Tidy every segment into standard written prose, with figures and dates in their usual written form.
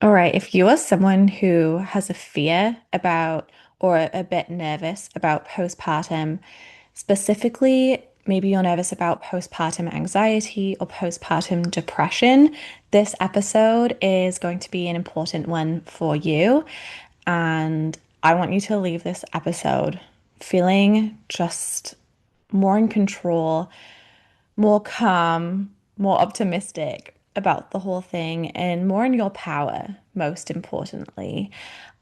All right, if you are someone who has a fear about or a bit nervous about postpartum, specifically, maybe you're nervous about postpartum anxiety or postpartum depression, this episode is going to be an important one for you. And I want you to leave this episode feeling just more in control, more calm, more optimistic about the whole thing, and more in your power, most importantly,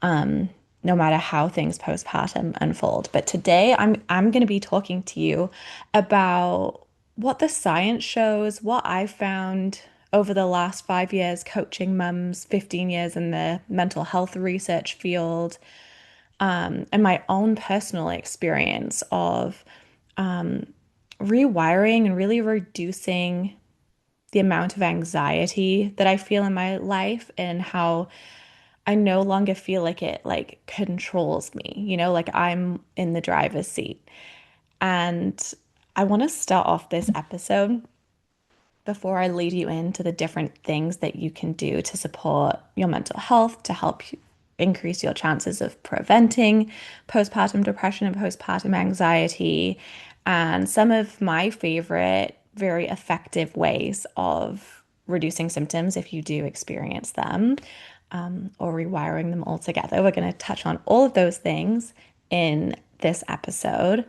no matter how things postpartum unfold. But today I'm going to be talking to you about what the science shows, what I've found over the last 5 years coaching mums, 15 years in the mental health research field, and my own personal experience of rewiring and really reducing the amount of anxiety that I feel in my life and how I no longer feel like it like controls me, like I'm in the driver's seat. And I want to start off this episode before I lead you into the different things that you can do to support your mental health, to help you increase your chances of preventing postpartum depression and postpartum anxiety, and some of my favorite, very effective ways of reducing symptoms if you do experience them, or rewiring them altogether. We're going to touch on all of those things in this episode.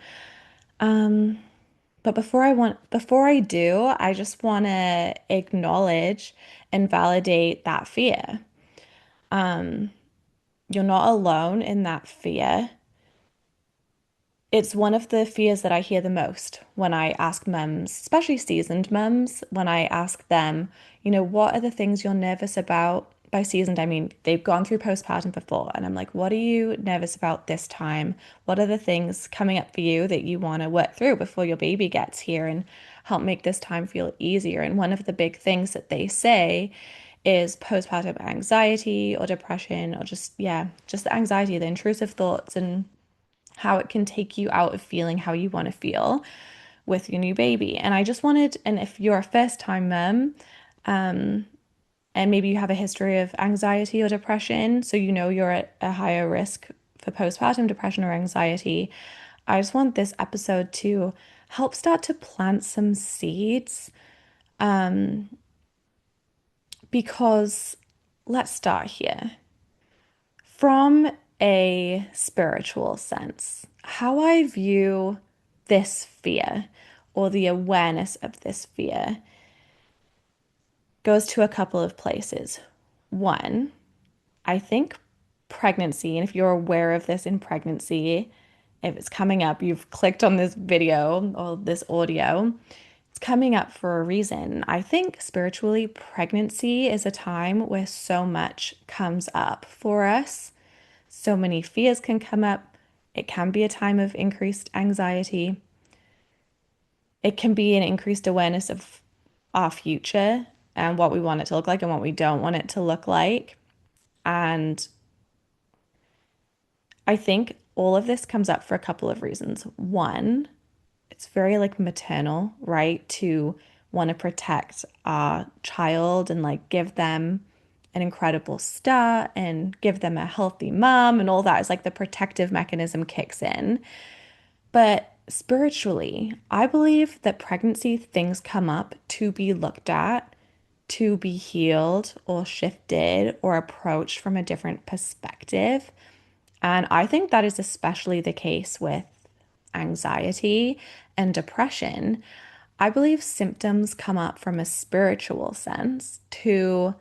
But before I do, I just want to acknowledge and validate that fear. You're not alone in that fear. It's one of the fears that I hear the most when I ask mums, especially seasoned mums, when I ask them, what are the things you're nervous about? By seasoned, I mean they've gone through postpartum before. And I'm like, what are you nervous about this time? What are the things coming up for you that you want to work through before your baby gets here and help make this time feel easier? And one of the big things that they say is postpartum anxiety or depression or just, yeah, just the anxiety, the intrusive thoughts, and how it can take you out of feeling how you want to feel with your new baby. And I just wanted, and if you're a first time mom, and maybe you have a history of anxiety or depression, so you know you're at a higher risk for postpartum depression or anxiety, I just want this episode to help start to plant some seeds because let's start here. From a spiritual sense, how I view this fear or the awareness of this fear goes to a couple of places. One, I think pregnancy, and if you're aware of this in pregnancy, if it's coming up, you've clicked on this video or this audio, it's coming up for a reason. I think spiritually, pregnancy is a time where so much comes up for us. So many fears can come up. It can be a time of increased anxiety. It can be an increased awareness of our future and what we want it to look like and what we don't want it to look like. And I think all of this comes up for a couple of reasons. One, it's very like maternal, right? To want to protect our child and like give them an incredible start and give them a healthy mom and all that is like the protective mechanism kicks in. But spiritually, I believe that pregnancy things come up to be looked at, to be healed or shifted or approached from a different perspective. And I think that is especially the case with anxiety and depression. I believe symptoms come up from a spiritual sense to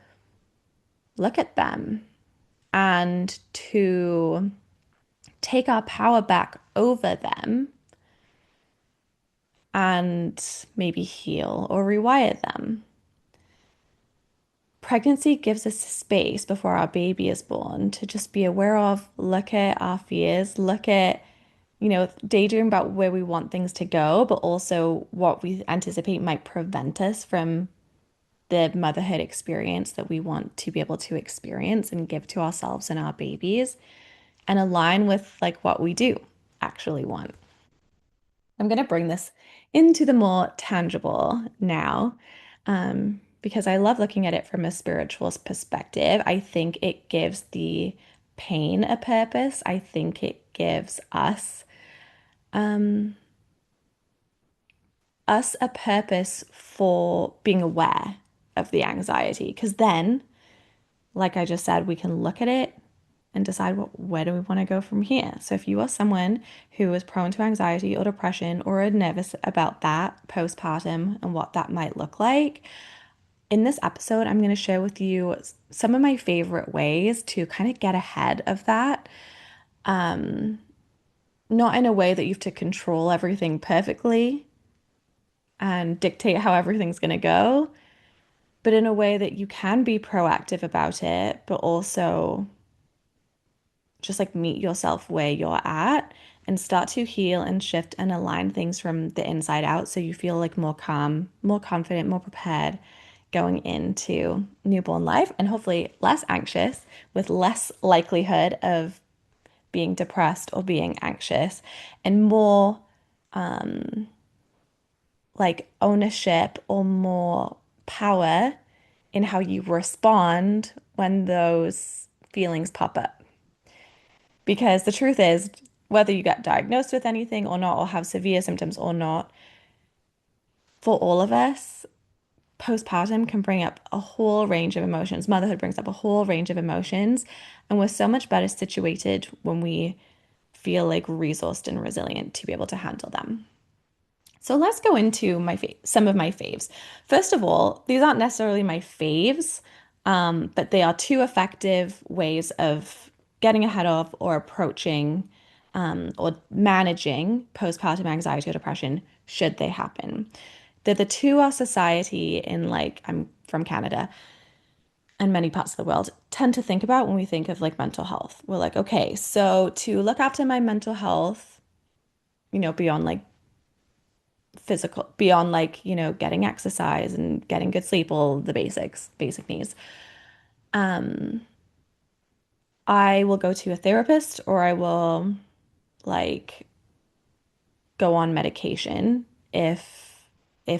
look at them and to take our power back over them and maybe heal or rewire them. Pregnancy gives us space before our baby is born to just be aware of, look at our fears, look at, daydream about where we want things to go, but also what we anticipate might prevent us from the motherhood experience that we want to be able to experience and give to ourselves and our babies and align with like what we do actually want. I'm going to bring this into the more tangible now. because I love looking at it from a spiritual perspective. I think it gives the pain a purpose. I think it gives um, us a purpose for being aware of the anxiety. Because then, like I just said, we can look at it and decide where do we want to go from here. So if you are someone who is prone to anxiety or depression or are nervous about that postpartum and what that might look like, in this episode, I'm going to share with you some of my favorite ways to kind of get ahead of that. Not in a way that you have to control everything perfectly and dictate how everything's going to go, but in a way that you can be proactive about it, but also just like meet yourself where you're at and start to heal and shift and align things from the inside out so you feel like more calm, more confident, more prepared going into newborn life and hopefully less anxious with less likelihood of being depressed or being anxious and more like ownership or more power in how you respond when those feelings pop up. Because the truth is, whether you get diagnosed with anything or not, or have severe symptoms or not, for all of us, postpartum can bring up a whole range of emotions. Motherhood brings up a whole range of emotions. And we're so much better situated when we feel like resourced and resilient to be able to handle them. So let's go into some of my faves. First of all, these aren't necessarily my faves, but they are two effective ways of getting ahead of or approaching or managing postpartum anxiety or depression should they happen. They're the two our society in like I'm from Canada and many parts of the world tend to think about when we think of like mental health. We're like, okay, so to look after my mental health, beyond like physical, beyond like, getting exercise and getting good sleep, all the basic needs. I will go to a therapist or I will like go on medication if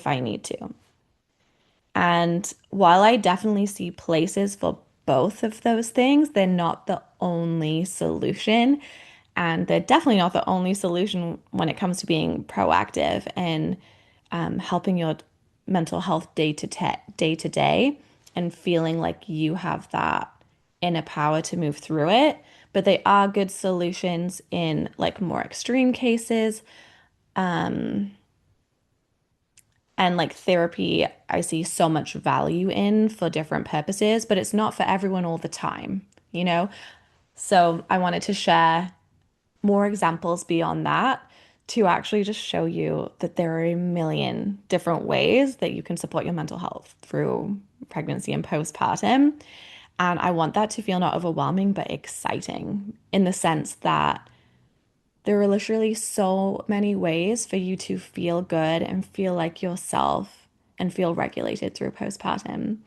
I need to. And while I definitely see places for both of those things, they're not the only solution. And they're definitely not the only solution when it comes to being proactive and helping your mental health day to day and feeling like you have that inner power to move through it. But they are good solutions in like more extreme cases. And like therapy, I see so much value in for different purposes, but it's not for everyone all the time, you know? So I wanted to share more examples beyond that to actually just show you that there are a million different ways that you can support your mental health through pregnancy and postpartum. And I want that to feel not overwhelming, but exciting in the sense that there are literally so many ways for you to feel good and feel like yourself and feel regulated through postpartum.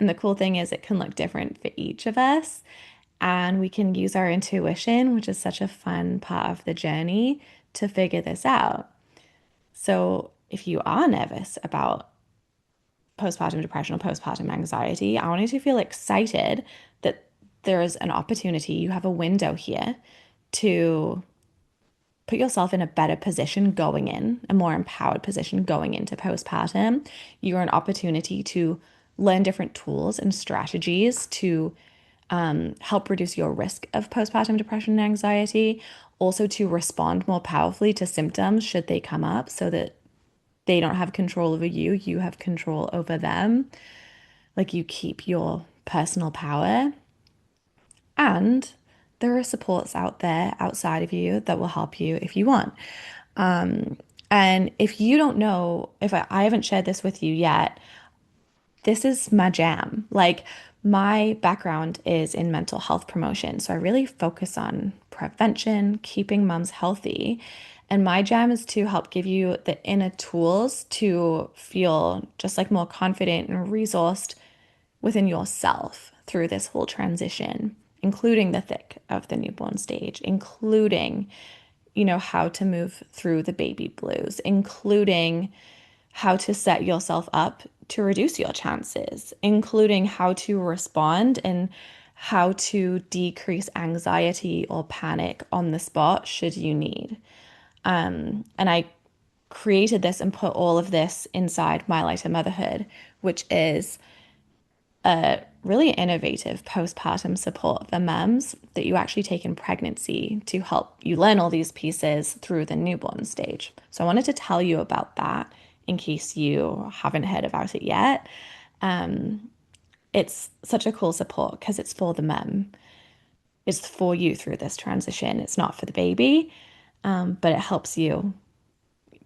And the cool thing is, it can look different for each of us. And we can use our intuition, which is such a fun part of the journey, to figure this out. So if you are nervous about postpartum depression or postpartum anxiety, I want you to feel excited that there is an opportunity. You have a window here to put yourself in a better position going in, a more empowered position going into postpartum. You are an opportunity to learn different tools and strategies to help reduce your risk of postpartum depression and anxiety, also to respond more powerfully to symptoms should they come up so that they don't have control over you, you have control over them. Like you keep your personal power. And there are supports out there outside of you that will help you if you want. And if you don't know, if I haven't shared this with you yet, this is my jam. Like my background is in mental health promotion. So I really focus on prevention, keeping moms healthy. And my jam is to help give you the inner tools to feel just like more confident and resourced within yourself through this whole transition, including the thick of the newborn stage, including, how to move through the baby blues, including how to set yourself up to reduce your chances, including how to respond and how to decrease anxiety or panic on the spot should you need. And I created this and put all of this inside My Lighter Motherhood, which is a really innovative postpartum support for mums that you actually take in pregnancy to help you learn all these pieces through the newborn stage. So I wanted to tell you about that in case you haven't heard about it yet. It's such a cool support because it's for the mum. It's for you through this transition. It's not for the baby, but it helps you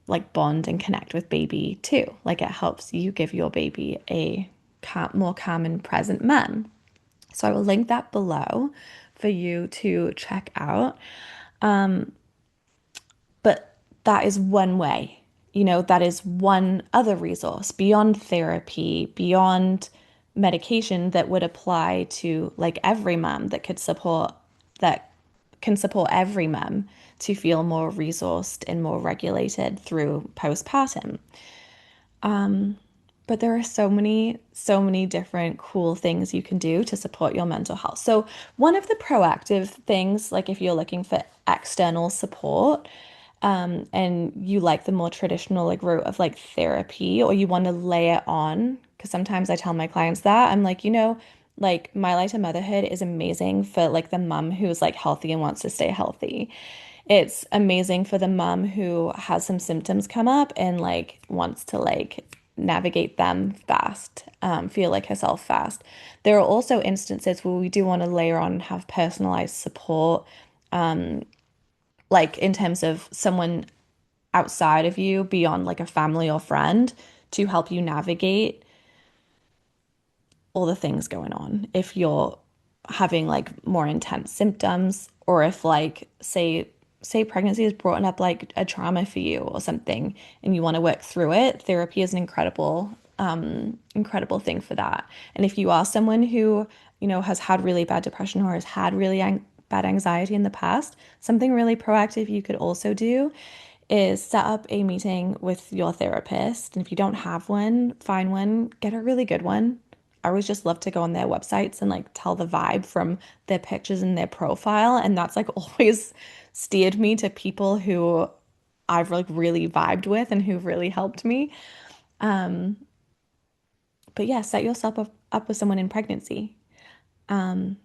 like bond and connect with baby too. Like it helps you give your baby a more calm and present mum. So I will link that below for you to check out. But that is one way, that is one other resource beyond therapy, beyond medication that would apply to like every mom that can support every mom to feel more resourced and more regulated through postpartum. But there are so many different cool things you can do to support your mental health. So, one of the proactive things, like if you're looking for external support, and you like the more traditional like route of like therapy, or you want to layer on, because sometimes I tell my clients that I'm like, like My Lighter Motherhood is amazing for like the mum who's like healthy and wants to stay healthy. It's amazing for the mom who has some symptoms come up and like wants to like navigate them fast, feel like herself fast. There are also instances where we do want to layer on and have personalized support, like in terms of someone outside of you, beyond like a family or friend, to help you navigate all the things going on. If you're having like more intense symptoms, or if like say pregnancy has brought up like a trauma for you or something and you want to work through it, therapy is an incredible thing for that. And if you are someone who, has had really bad depression or has had really bad anxiety in the past, something really proactive you could also do is set up a meeting with your therapist. And if you don't have one, find one, get a really good one. I always just love to go on their websites and like tell the vibe from their pictures and their profile. And that's like always steered me to people who I've like really vibed with and who've really helped me. But yeah, set yourself up with someone in pregnancy, and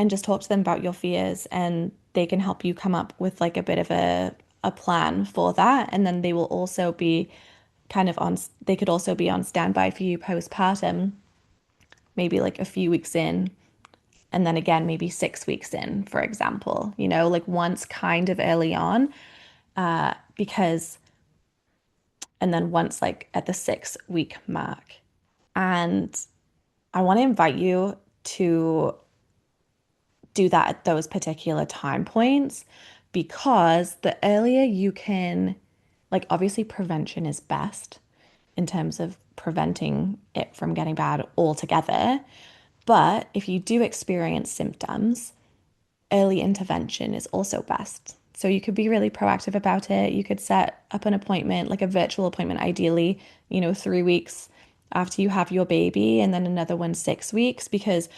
just talk to them about your fears, and they can help you come up with like a bit of a plan for that. And then they will also be they could also be on standby for you postpartum, maybe like a few weeks in, and then again, maybe 6 weeks in, for example, like once kind of early on, because, and then once like at the 6 week mark. And I want to invite you to do that at those particular time points, because the earlier you can, like, obviously, prevention is best in terms of preventing it from getting bad altogether. But if you do experience symptoms, early intervention is also best. So you could be really proactive about it. You could set up an appointment, like a virtual appointment, ideally, 3 weeks after you have your baby, and then another one 6 weeks, because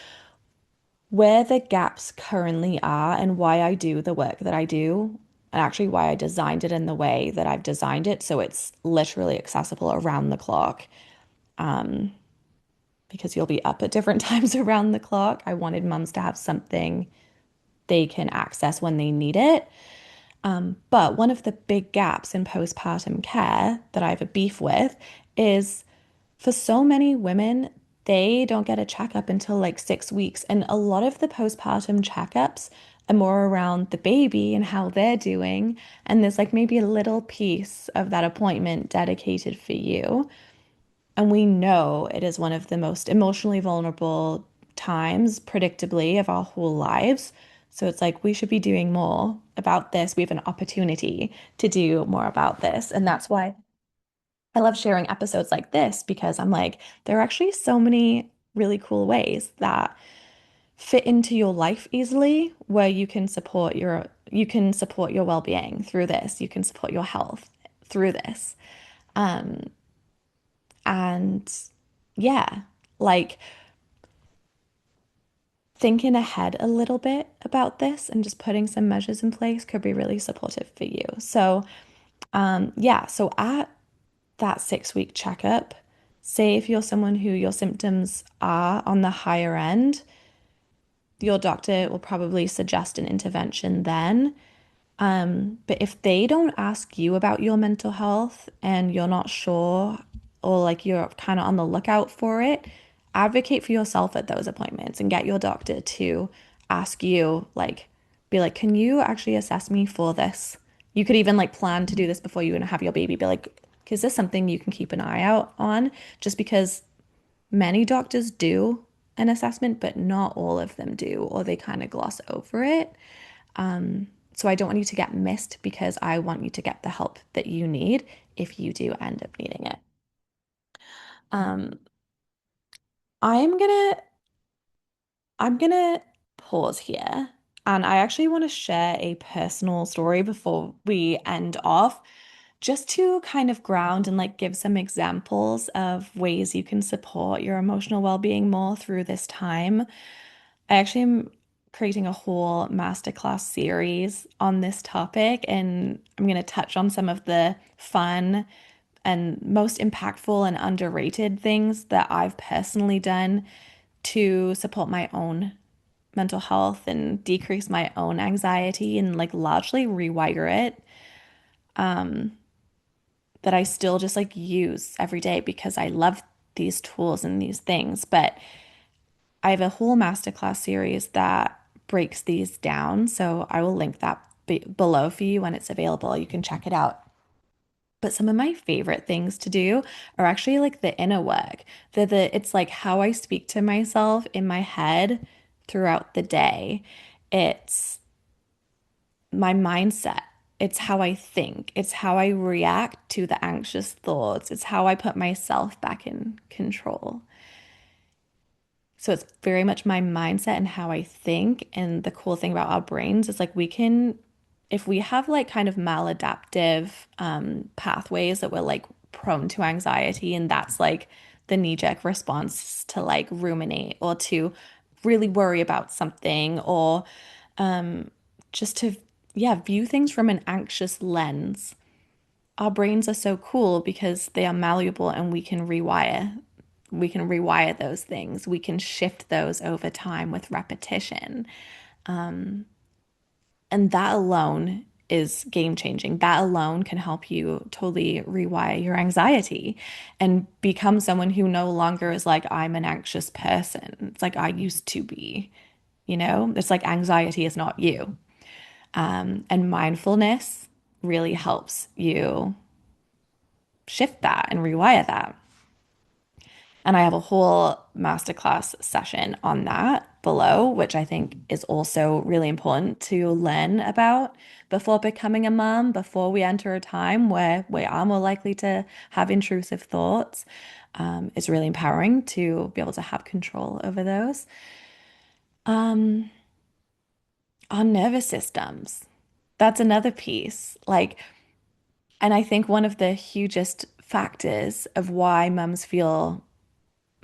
where the gaps currently are and why I do the work that I do, and actually why I designed it in the way that I've designed it, so it's literally accessible around the clock, because you'll be up at different times around the clock. I wanted mums to have something they can access when they need it. But one of the big gaps in postpartum care that I have a beef with is, for so many women, they don't get a checkup until like 6 weeks. And a lot of the postpartum checkups are more around the baby and how they're doing. And there's like maybe a little piece of that appointment dedicated for you. And we know it is one of the most emotionally vulnerable times, predictably, of our whole lives. So it's like we should be doing more about this. We have an opportunity to do more about this. And that's why I love sharing episodes like this, because I'm like, there are actually so many really cool ways that fit into your life easily, where you can support your well-being through this. You can support your health through this. And yeah, like thinking ahead a little bit about this and just putting some measures in place could be really supportive for you. So, yeah, so at that 6 week checkup, say if you're someone who your symptoms are on the higher end, your doctor will probably suggest an intervention then. But if they don't ask you about your mental health and you're not sure or like you're kind of on the lookout for it, advocate for yourself at those appointments and get your doctor to ask you, like, be like, can you actually assess me for this? You could even like plan to do this before you have your baby. Be like, is this something you can keep an eye out on? Just because many doctors do an assessment, but not all of them do, or they kind of gloss over it. So I don't want you to get missed because I want you to get the help that you need if you do end up needing it. Um, I'm gonna I'm gonna pause here and I actually want to share a personal story before we end off, just to kind of ground and like give some examples of ways you can support your emotional well-being more through this time. I actually am creating a whole masterclass series on this topic, and I'm going to touch on some of the fun and most impactful and underrated things that I've personally done to support my own mental health and decrease my own anxiety and like largely rewire it. That I still just like use every day because I love these tools and these things. But I have a whole masterclass series that breaks these down. So I will link that below for you when it's available. You can check it out. But some of my favorite things to do are actually like the inner work. It's like how I speak to myself in my head throughout the day. It's my mindset. It's how I think. It's how I react to the anxious thoughts. It's how I put myself back in control. So it's very much my mindset and how I think. And the cool thing about our brains is like we can, if we have like kind of maladaptive pathways that we're like prone to anxiety, and that's like the knee-jerk response to like ruminate or to really worry about something or just to, yeah, view things from an anxious lens. Our brains are so cool because they are malleable and we can rewire those things. We can shift those over time with repetition. And that alone is game changing. That alone can help you totally rewire your anxiety and become someone who no longer is like, I'm an anxious person. It's like I used to be, you know? It's like anxiety is not you. And mindfulness really helps you shift that and rewire that. And I have a whole masterclass session on that below, which I think is also really important to learn about before becoming a mom, before we enter a time where we are more likely to have intrusive thoughts. It's really empowering to be able to have control over those. Our nervous systems, that's another piece. Like, and I think one of the hugest factors of why mums feel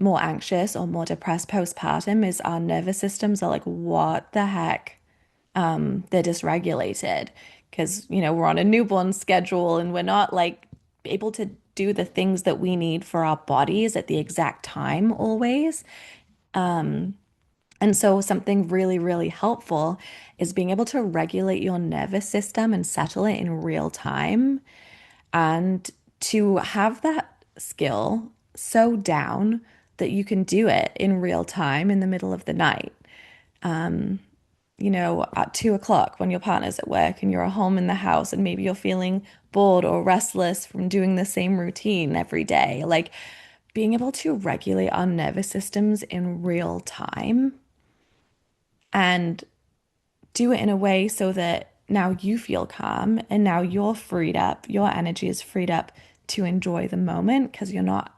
more anxious or more depressed postpartum is our nervous systems are like, what the heck? They're dysregulated because, we're on a newborn schedule and we're not like able to do the things that we need for our bodies at the exact time always. And so something really, really helpful is being able to regulate your nervous system and settle it in real time and to have that skill so down that you can do it in real time in the middle of the night. At 2 o'clock when your partner's at work and you're at home in the house and maybe you're feeling bored or restless from doing the same routine every day. Like being able to regulate our nervous systems in real time and do it in a way so that now you feel calm and now you're freed up, your energy is freed up to enjoy the moment because you're not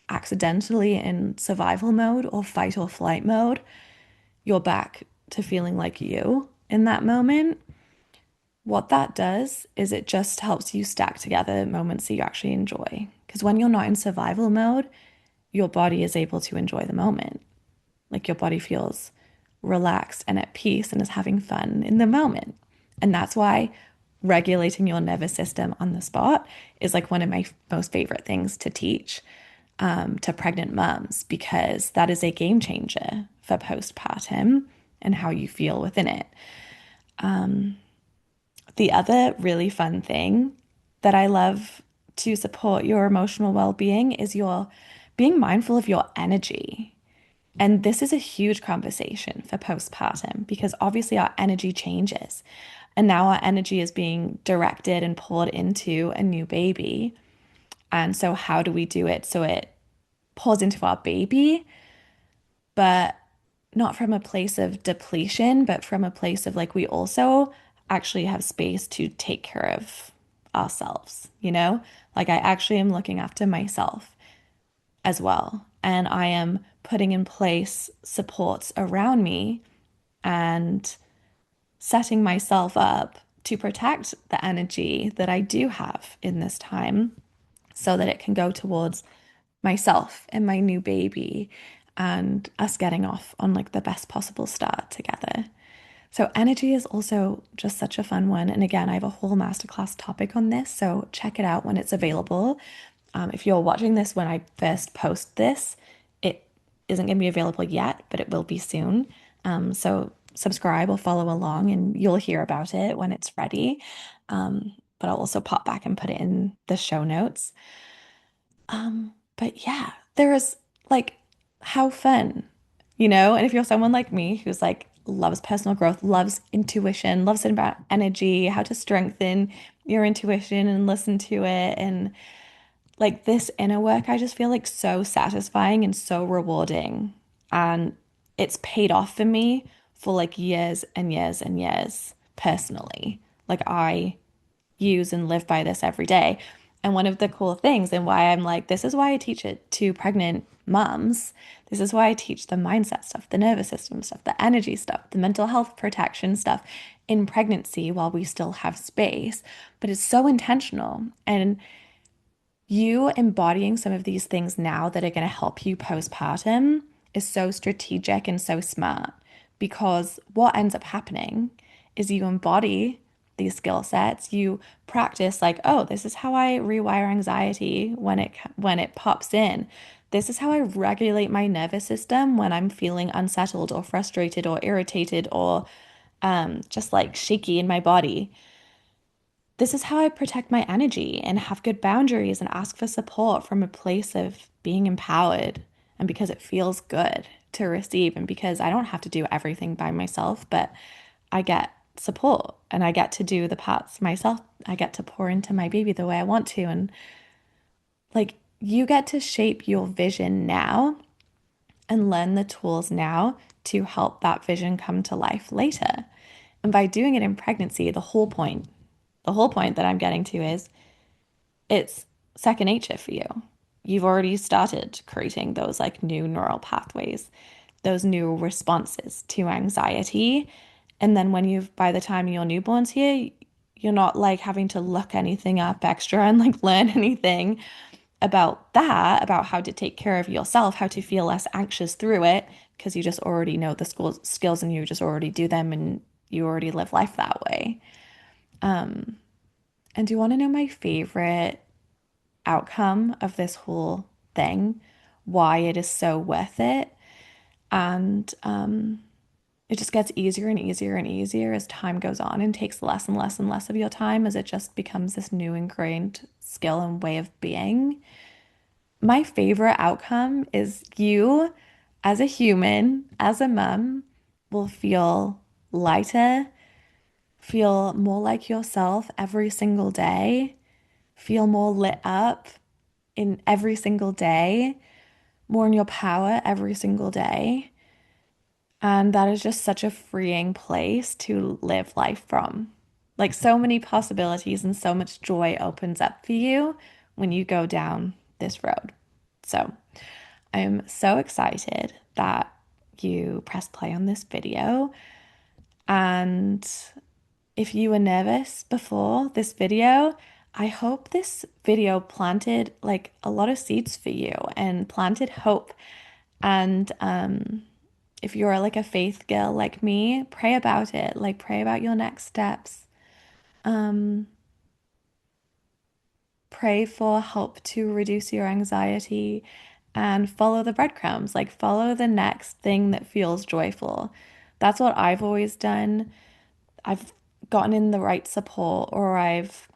accidentally in survival mode or fight or flight mode. You're back to feeling like you in that moment. What that does is it just helps you stack together moments that you actually enjoy. Because when you're not in survival mode, your body is able to enjoy the moment. Like your body feels relaxed and at peace and is having fun in the moment. And that's why regulating your nervous system on the spot is like one of my most favorite things to teach to pregnant moms, because that is a game changer for postpartum and how you feel within it. The other really fun thing that I love to support your emotional well-being is your being mindful of your energy. And this is a huge conversation for postpartum because obviously our energy changes. And now our energy is being directed and poured into a new baby. And so, how do we do it so it pours into our baby, but not from a place of depletion, but from a place of like we also actually have space to take care of ourselves, you know? Like I actually am looking after myself as well. And I am putting in place supports around me and setting myself up to protect the energy that I do have in this time so that it can go towards myself and my new baby and us getting off on like the best possible start together. So energy is also just such a fun one. And again, I have a whole masterclass topic on this, so check it out when it's available. If you're watching this when I first post this, it isn't going to be available yet, but it will be soon. So subscribe or follow along and you'll hear about it when it's ready. But I'll also pop back and put it in the show notes. But yeah, there is like how fun, you know? And if you're someone like me who's like loves personal growth, loves intuition, loves it about energy, how to strengthen your intuition and listen to it, and like this inner work, I just feel like so satisfying and so rewarding. And it's paid off for me for like years and years and years personally. Like I use and live by this every day. And one of the cool things and why I'm like, this is why I teach it to pregnant moms. This is why I teach the mindset stuff, the nervous system stuff, the energy stuff, the mental health protection stuff in pregnancy while we still have space. But it's so intentional. And you embodying some of these things now that are going to help you postpartum is so strategic and so smart, because what ends up happening is you embody these skill sets, you practice like, oh, this is how I rewire anxiety when it pops in. This is how I regulate my nervous system when I'm feeling unsettled or frustrated or irritated or just like shaky in my body. This is how I protect my energy and have good boundaries and ask for support from a place of being empowered and because it feels good to receive and because I don't have to do everything by myself, but I get support and I get to do the parts myself. I get to pour into my baby the way I want to. And like you get to shape your vision now and learn the tools now to help that vision come to life later. And by doing it in pregnancy, the whole point that I'm getting to is it's second nature for you. You've already started creating those like new neural pathways, those new responses to anxiety. And then by the time your newborn's here, you're not like having to look anything up extra and like learn anything about that, about how to take care of yourself, how to feel less anxious through it, because you just already know the skills and you just already do them and you already live life that way. And do you want to know my favorite outcome of this whole thing? Why it is so worth it? And it just gets easier and easier and easier as time goes on and takes less and less and less of your time as it just becomes this new ingrained skill and way of being. My favorite outcome is you, as a human, as a mom, will feel lighter, feel more like yourself every single day, feel more lit up in every single day, more in your power every single day. And that is just such a freeing place to live life from. Like so many possibilities and so much joy opens up for you when you go down this road. So I'm so excited that you pressed play on this video. And if you were nervous before this video, I hope this video planted like a lot of seeds for you and planted hope. And if you're like a faith girl like me, pray about it. Like pray about your next steps. Um, Pray for help to reduce your anxiety and follow the breadcrumbs. Like follow the next thing that feels joyful. That's what I've always done. I've gotten in the right support, or I've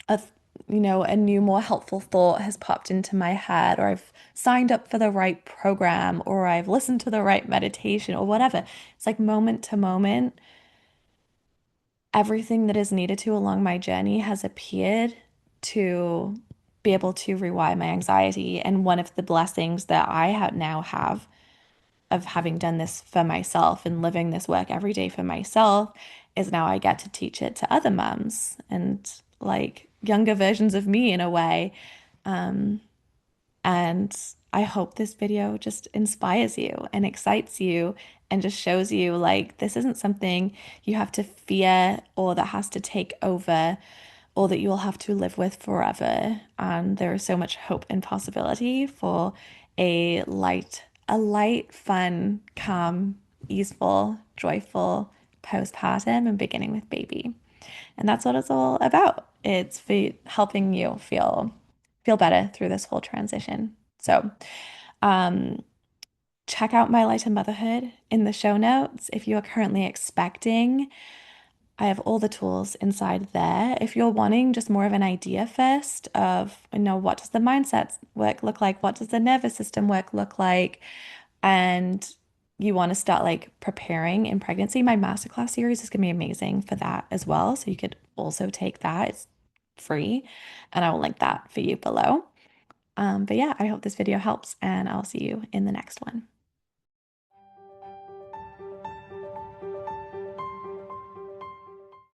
a a new more helpful thought has popped into my head, or I've signed up for the right program, or I've listened to the right meditation, or whatever. It's like moment to moment, everything that is needed to along my journey has appeared to be able to rewire my anxiety. And one of the blessings that I have now have of having done this for myself and living this work every day for myself is now I get to teach it to other mums and like younger versions of me in a way. Um, and I hope this video just inspires you and excites you and just shows you like this isn't something you have to fear or that has to take over or that you will have to live with forever. And there is so much hope and possibility for a light, fun, calm, easeful, joyful postpartum and beginning with baby. And that's what it's all about. It's for helping you feel better through this whole transition. So, um, check out My Light in Motherhood in the show notes if you are currently expecting. I have all the tools inside there. If you're wanting just more of an idea first of, what does the mindset work look like? What does the nervous system work look like? And you want to start like preparing in pregnancy, my masterclass series is going to be amazing for that as well. So you could also take that. It's free, and I will link that for you below. But yeah, I hope this video helps, and I'll see you in the next one.